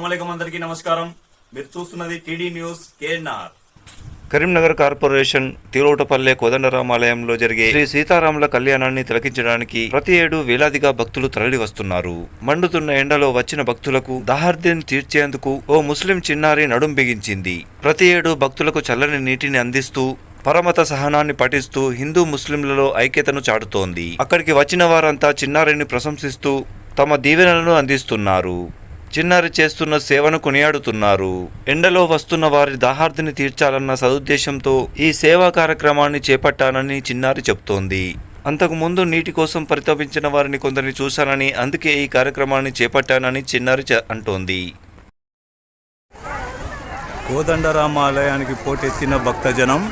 అస్సలాముఅలైకుం అందరికీ నమస్కారం. మీరు చూస్తున్నది TD news KNR. Karimnagar corporation Thiruvatapalle కోదండరామాలయంలో జరిగే శ్రీ సీతారాముల కళ్యాణాన్ని తిలకించడానికి ప్రతి ఏడు వేలాదిగా భక్తులు తరలి వస్తున్నారు. మండుతున్న ఎండలో వచ్చిన భక్తులకు దాహార్తిని తీర్చేందుకు ఓ ముస్లిం చిన్నారి నడుం బిగించింది. ప్రతి ఏడు భక్తులకు చల్లని నీటిని అందిస్తూ పరమత సహనాన్ని పఠిస్తూ హిందూ ముస్లింలలో ఐక్యతను చాటుతోంది. అక్కడికి వచ్చిన వారంతా చిన్నారిని ప్రశంసిస్తూ తమ దీవెనలను అందిస్తున్నారు. చిన్నారి చేస్తున్న సేవను కొనియాడుతున్నారు. ఎండలో వస్తున్న వారి దాహార్తిని తీర్చాలన్న సదుద్దేశంతో ఈ సేవా కార్యక్రమాన్ని చేపట్టానని చిన్నారి చెబుతోంది. అంతకుముందు నీటి కోసం పరితపించిన వారిని కొందరిని చూశానని, అందుకే ఈ కార్యక్రమాన్ని చేపట్టానని చిన్నారి అంటోంది. కోదండరామాలయానికి పోటెత్తిన భక్తజనం.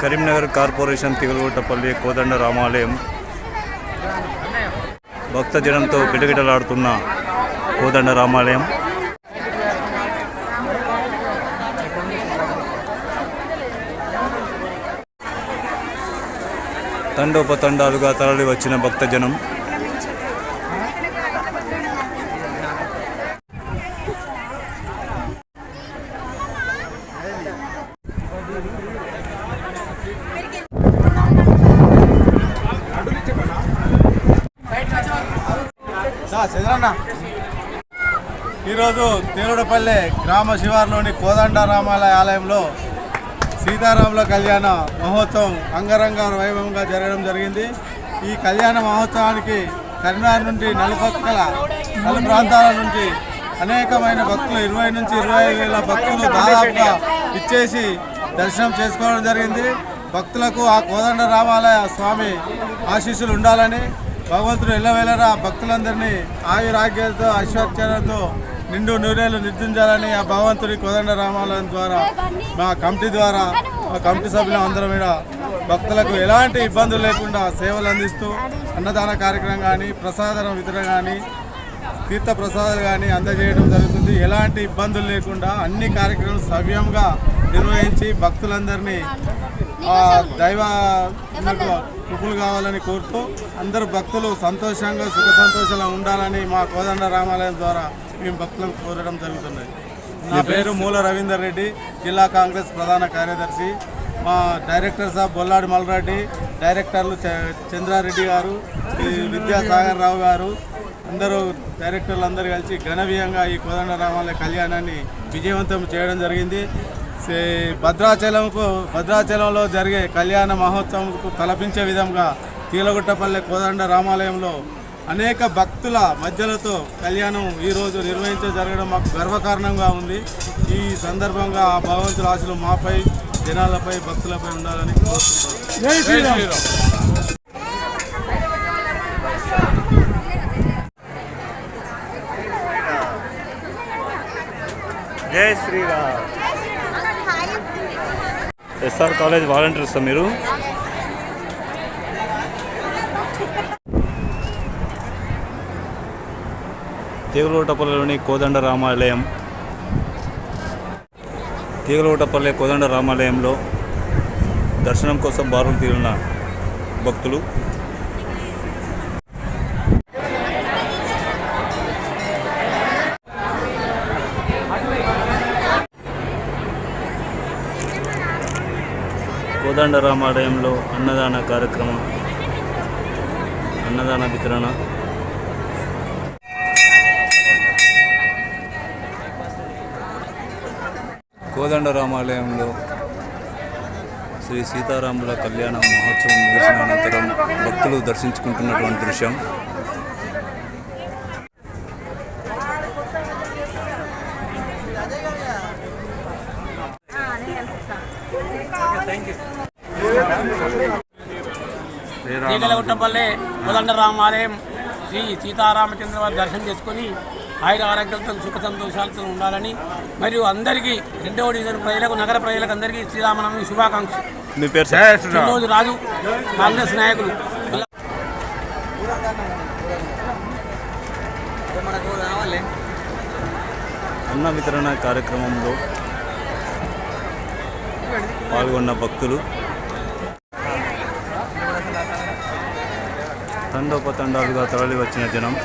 కరీంనగర్ కార్పొరేషన్ తిరువటపల్లి కోదండరామాలయం భక్తజనంతో గిటగిటలాడుతున్న కోదండరామాలయం తండోపతండాలుగా తరలి వచ్చిన భక్తజనం. ఈరోజు తిరువటపల్లె గ్రామ శివారులోని కోదండరామాలయ ఆలయంలో సీతారాముల కళ్యాణ మహోత్సవం అంగరంగ వైభవంగా జరగడం జరిగింది. ఈ కళ్యాణ మహోత్సవానికి కరీంనగర్ నుండి నలుపక్కల పలు ప్రాంతాల నుండి అనేకమైన భక్తులు 20 నుంచి 25 వేల భక్తులు దాదాపుగా ఇచ్చేసి దర్శనం చేసుకోవడం జరిగింది. భక్తులకు ఆ కోదండరామాలయ స్వామి ఆశీస్సులు ఉండాలని, భగవంతుడు ఎల్లవేళలా భక్తులందరినీ ఆయురాగ్యాలతో ఐశ్వర్యాలతో నిండు నూరేళ్లు నిర్దించాలని ఆ భగవంతుడి కోదండరామాలయం ద్వారా మా కమిటీ ద్వారా మా కమిటీ సభ్యులు అందరం మీద భక్తులకు ఎలాంటి ఇబ్బందులు లేకుండా సేవలు అందిస్తూ అన్నదాన కార్యక్రమం కానీ, ప్రసాదం వితరణ కానీ, తీర్థ ప్రసాదాలు కానీ అందజేయడం జరుగుతుంది. ఎలాంటి ఇబ్బందులు లేకుండా అన్ని కార్యక్రమాలు సవ్యంగా నిర్వహించి భక్తులందరినీ దైవ కృపలు కావాలని కోరుతూ అందరూ భక్తులు సంతోషంగా సుఖ సంతోషంగా ఉండాలని మా కోదండరామాలయం ద్వారా మేము భక్తులకు కోరడం జరుగుతున్నది. నా పేరు మూల రవీందర్ రెడ్డి, జిల్లా కాంగ్రెస్ ప్రధాన కార్యదర్శి. మా డైరెక్టర్ సాబ్ బొల్లాడి మల్రెడ్డి, డైరెక్టర్లు చంద్రారెడ్డి గారు, విద్యాసాగర్ రావు గారు, అందరూ డైరెక్టర్లు అందరూ కలిసి ఘనవీయంగా ఈ కోదండరామాలయ కళ్యాణాన్ని విజయవంతం చేయడం జరిగింది. భద్రాచలంలో జరిగే కళ్యాణ మహోత్సవంకు తలపించే విధంగా తీలగుట్టపల్లె కోదండరామాలయంలో అనేక భక్తుల మధ్యలతో కళ్యాణం ఈరోజు జరగడం మాకు గర్వకారణంగా ఉంది. ఈ సందర్భంగా ఆ భగవంతుల ఆశలు మాపై, జనాలపై, భక్తులపై ఉండాలని కోరుకుంటున్నాను. జై శ్రీరామ్. జై శ్రీరామ్. ఎస్ఆర్ కాలేజ్ వాలంటీర్స్ మీరు? తీగలూటపల్లిలోని కోదండరామాలయం తీగలూటపల్లి కోదండరామాలయంలో దర్శనం కోసం బారులు తీరిన భక్తులు. కోదండరామాలయంలో అన్నదాన కార్యక్రమం, అన్నదాన వితరణ. కోదండరామాలయంలో శ్రీ సీతారాముల కళ్యాణ మహోత్సవం ముగిసిన అనంతరం భక్తులు దర్శించుకుంటున్నటువంటి దృశ్యం. తీగలగుట్టపల్లె కోదండరామాలయం శ్రీ సీతారామచంద్ర వారి దర్శనం చేసుకుని ఆయుర ఆరోగ్యాలతో సుఖ సంతోషాలతో ఉండాలని, మరియు అందరికీ 2వ డివిజన్ ప్రజలకు, నగర ప్రజలకు అందరికీ శ్రీరామనవమి శుభాకాంక్షలు. మీ పేరు? రాజు, కాంగ్రెస్ నాయకులు. అన్న వితరణ కార్యక్రమంలో పాల్గొన్న భక్తులు తండోపతండాలుగా తరలి వచ్చిన జనం.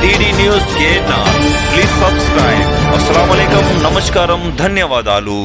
టీడీ న్యూస్ కేనా ప్లీజ్ సబ్స్క్రైబ్. అస్సలాము అలైకుం, నమస్కారం, ధన్యవాదాలు.